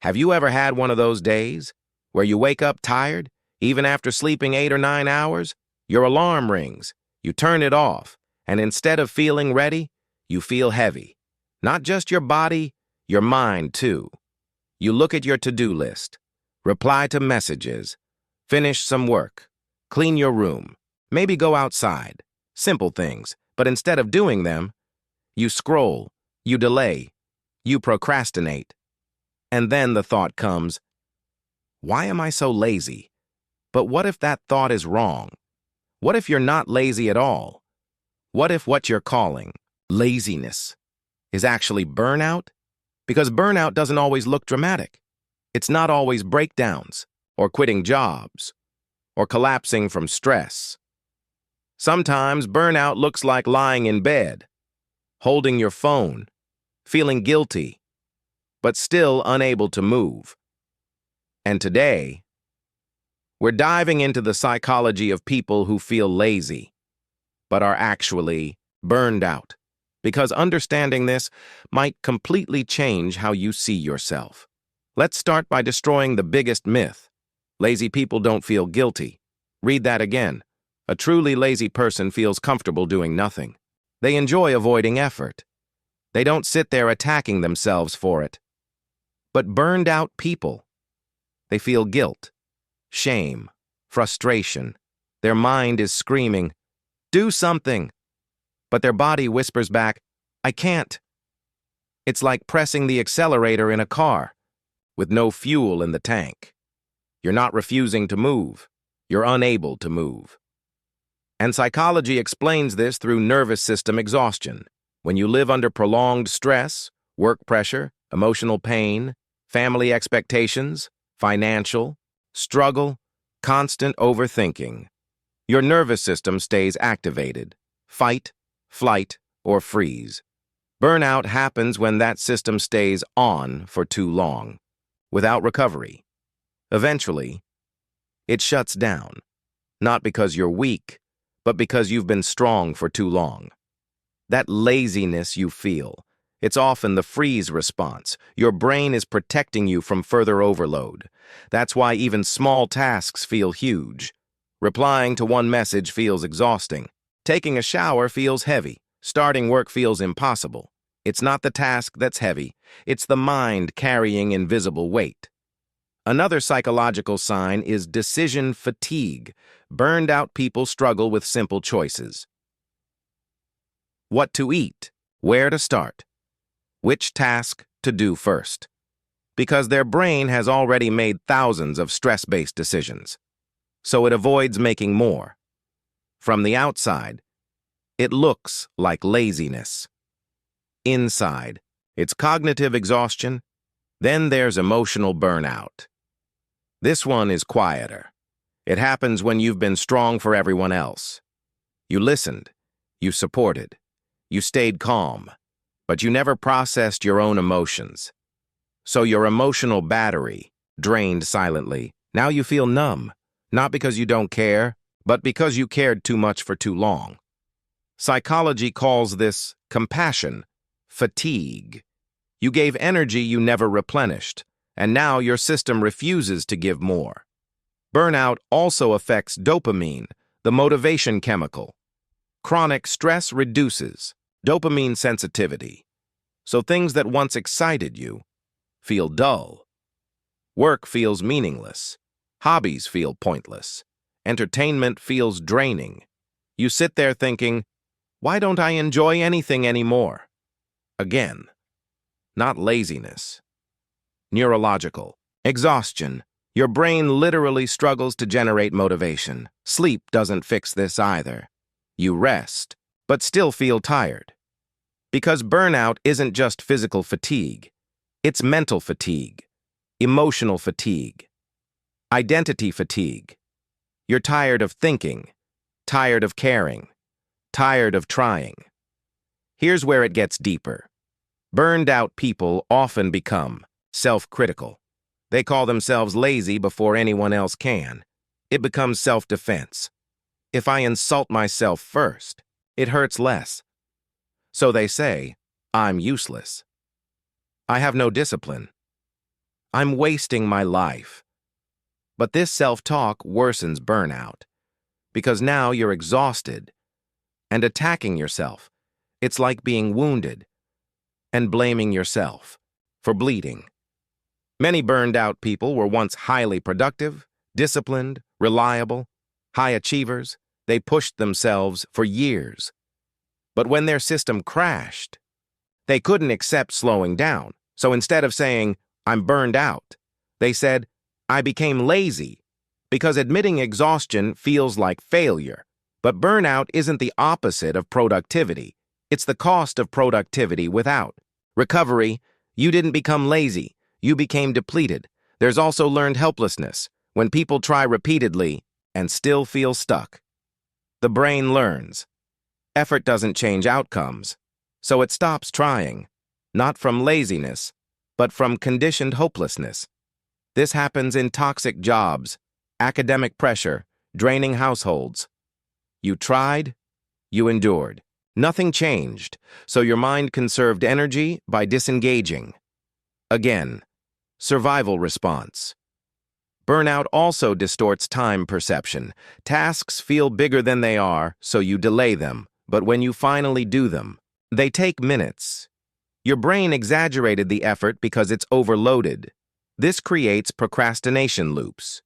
Have you ever had one of those days where you wake up tired, even after sleeping 8 or 9 hours? Your alarm rings, you turn it off, and instead of feeling ready, you feel heavy. Not just your body, your mind too. You look at your to-do list, reply to messages, finish some work, clean your room, maybe go outside. Simple things, but instead of doing them, you scroll, you delay, you procrastinate. And then the thought comes, why am I so lazy? But what if that thought is wrong? What if you're not lazy at all? What if what you're calling laziness is actually burnout? Because burnout doesn't always look dramatic. It's not always breakdowns, or quitting jobs, or collapsing from stress. Sometimes burnout looks like lying in bed, holding your phone, feeling guilty, but still unable to move. And today, we're diving into the psychology of people who feel lazy, but are actually burned out, because understanding this might completely change how you see yourself. Let's start by destroying the biggest myth. Lazy people don't feel guilty. Read that again. A truly lazy person feels comfortable doing nothing. They enjoy avoiding effort. They don't sit there attacking themselves for it. But burned out people, they feel guilt, shame, frustration. Their mind is screaming, do something. But their body whispers back, I can't. It's like pressing the accelerator in a car with no fuel in the tank. You're not refusing to move. You're unable to move. And psychology explains this through nervous system exhaustion. When you live under prolonged stress, work pressure, emotional pain, family expectations, financial, struggle, constant overthinking, your nervous system stays activated. Fight, flight, or freeze. Burnout happens when that system stays on for too long, without recovery. Eventually, it shuts down, not because you're weak, but because you've been strong for too long. That laziness you feel, it's often the freeze response. Your brain is protecting you from further overload. That's why even small tasks feel huge. Replying to one message feels exhausting. Taking a shower feels heavy. Starting work feels impossible. It's not the task that's heavy. It's the mind carrying invisible weight. Another psychological sign is decision fatigue. Burned out people struggle with simple choices. What to eat, where to start, which task to do first. Because their brain has already made thousands of stress-based decisions. So it avoids making more. From the outside, it looks like laziness. Inside, it's cognitive exhaustion. Then there's emotional burnout. This one is quieter. It happens when you've been strong for everyone else. You listened, you supported, you stayed calm, but you never processed your own emotions. So your emotional battery drained silently. Now you feel numb, not because you don't care, but because you cared too much for too long. Psychology calls this compassion fatigue. You gave energy you never replenished, and now your system refuses to give more. Burnout also affects dopamine, the motivation chemical. Chronic stress reduces dopamine sensitivity, so things that once excited you feel dull. Work feels meaningless. Hobbies feel pointless. Entertainment feels draining. You sit there thinking, why don't I enjoy anything anymore? Again, not laziness. Neurological exhaustion. Your brain literally struggles to generate motivation. Sleep doesn't fix this either. You rest, but still feel tired. Because burnout isn't just physical fatigue. It's mental fatigue, emotional fatigue, identity fatigue. You're tired of thinking, tired of caring, tired of trying. Here's where it gets deeper. Burned out people often become self-critical. They call themselves lazy before anyone else can. It becomes self-defense. If I insult myself first, it hurts less. So they say, I'm useless. I have no discipline. I'm wasting my life. But this self-talk worsens burnout, because now you're exhausted and attacking yourself. It's like being wounded and blaming yourself for bleeding. Many burned-out people were once highly productive, disciplined, reliable, high achievers. They pushed themselves for years. But when their system crashed, they couldn't accept slowing down. So instead of saying, "I'm burned out," they said, "I became lazy," because admitting exhaustion feels like failure. But burnout isn't the opposite of productivity. It's the cost of productivity without recovery. You didn't become lazy. You became depleted. There's also learned helplessness, when people try repeatedly and still feel stuck. The brain learns. Effort doesn't change outcomes, so it stops trying, not from laziness, but from conditioned hopelessness. This happens in toxic jobs, academic pressure, draining households. You tried, you endured. Nothing changed, so your mind conserved energy by disengaging. Again, survival response. Burnout also distorts time perception. Tasks feel bigger than they are, so you delay them. But when you finally do them, they take minutes. Your brain exaggerated the effort because it's overloaded. This creates procrastination loops.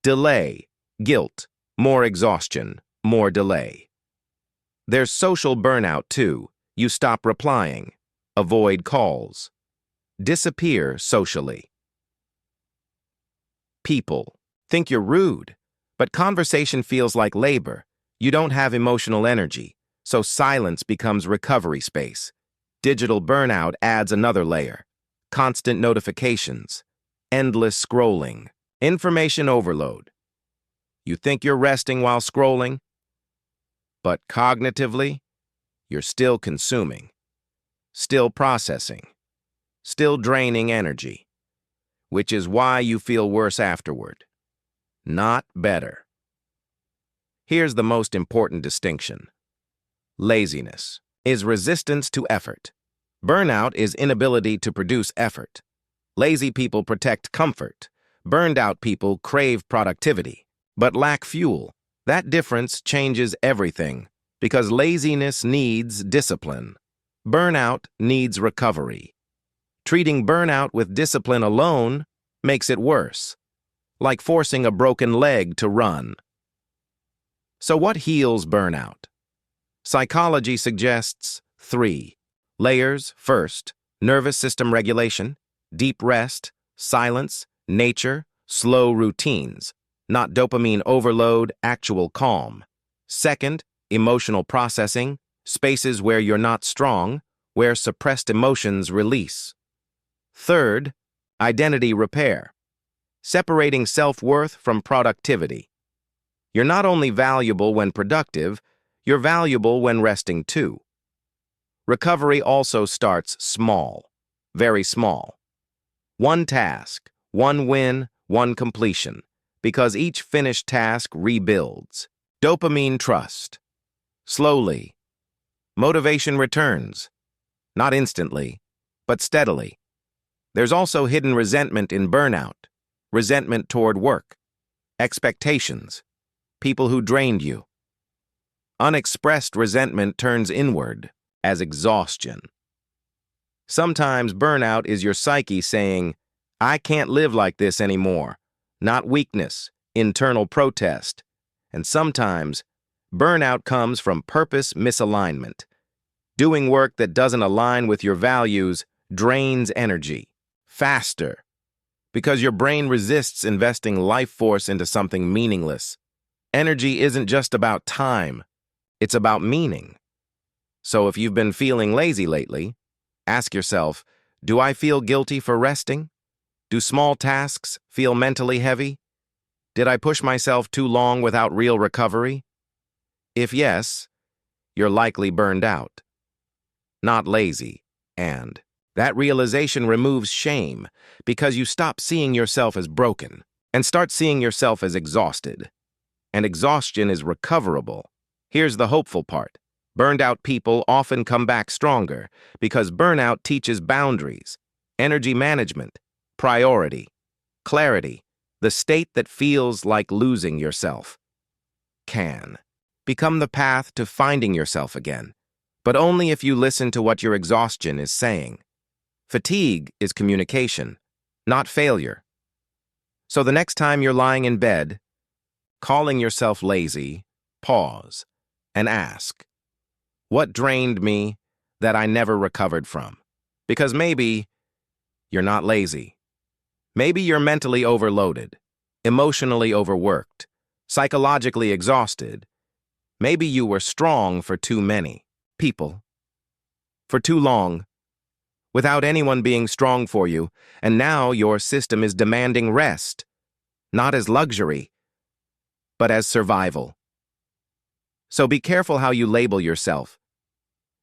Delay, guilt, more exhaustion, more delay. There's social burnout too. You stop replying, avoid calls, disappear socially. People think you're rude, but conversation feels like labor. You don't have emotional energy, so silence becomes recovery space. Digital burnout adds another layer. Constant notifications, endless scrolling, information overload. You think you're resting while scrolling, but cognitively, you're still consuming, still processing, still draining energy, which is why you feel worse afterward, not better. Here's the most important distinction. Laziness is resistance to effort. Burnout is inability to produce effort. Lazy people protect comfort. Burned-out people crave productivity, but lack fuel. That difference changes everything, because laziness needs discipline. Burnout needs recovery. Treating burnout with discipline alone makes it worse, like forcing a broken leg to run. So what heals burnout? Psychology suggests 3 layers. First, nervous system regulation, deep rest, silence, nature, slow routines, not dopamine overload, actual calm. Second, emotional processing, spaces where you're not strong, where suppressed emotions release. Third, identity repair, separating self-worth from productivity. You're not only valuable when productive, you're valuable when resting too. Recovery also starts small, very small. One task, one win, one completion, because each finished task rebuilds. Dopamine trust. Slowly. Motivation returns. Not instantly, but steadily. There's also hidden resentment in burnout. Resentment toward work. Expectations. People who drained you. Unexpressed resentment turns inward as exhaustion. Sometimes burnout is your psyche saying, "I can't live like this anymore." Not weakness, internal protest. And sometimes, burnout comes from purpose misalignment. Doing work that doesn't align with your values drains energy faster, because your brain resists investing life force into something meaningless. Energy isn't just about time, it's about meaning. So if you've been feeling lazy lately, ask yourself, do I feel guilty for resting? Do small tasks feel mentally heavy? Did I push myself too long without real recovery? If yes, you're likely burned out, not lazy. And that realization removes shame, because you stop seeing yourself as broken and start seeing yourself as exhausted. And exhaustion is recoverable. Here's the hopeful part. Burned-out people often come back stronger because burnout teaches boundaries, energy management, priority, clarity, the state that feels like losing yourself. Can become the path to finding yourself again, but only if you listen to what your exhaustion is saying. Fatigue is communication, not failure. So the next time you're lying in bed, calling yourself lazy, pause and ask, what drained me that I never recovered from? Because maybe you're not lazy. Maybe you're mentally overloaded, emotionally overworked, psychologically exhausted. Maybe you were strong for too many people, for too long, without anyone being strong for you, and now your system is demanding rest, not as luxury, but as survival. So be careful how you label yourself.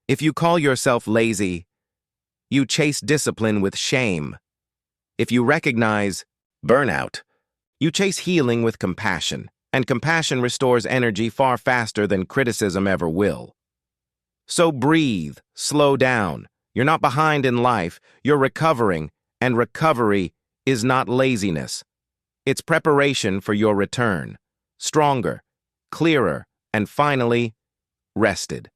If you call yourself lazy, you chase discipline with shame. If you recognize burnout, you chase healing with compassion, and compassion restores energy far faster than criticism ever will. So breathe, slow down. You're not behind in life, you're recovering, and recovery is not laziness. It's preparation for your return, stronger, clearer, and finally, rested.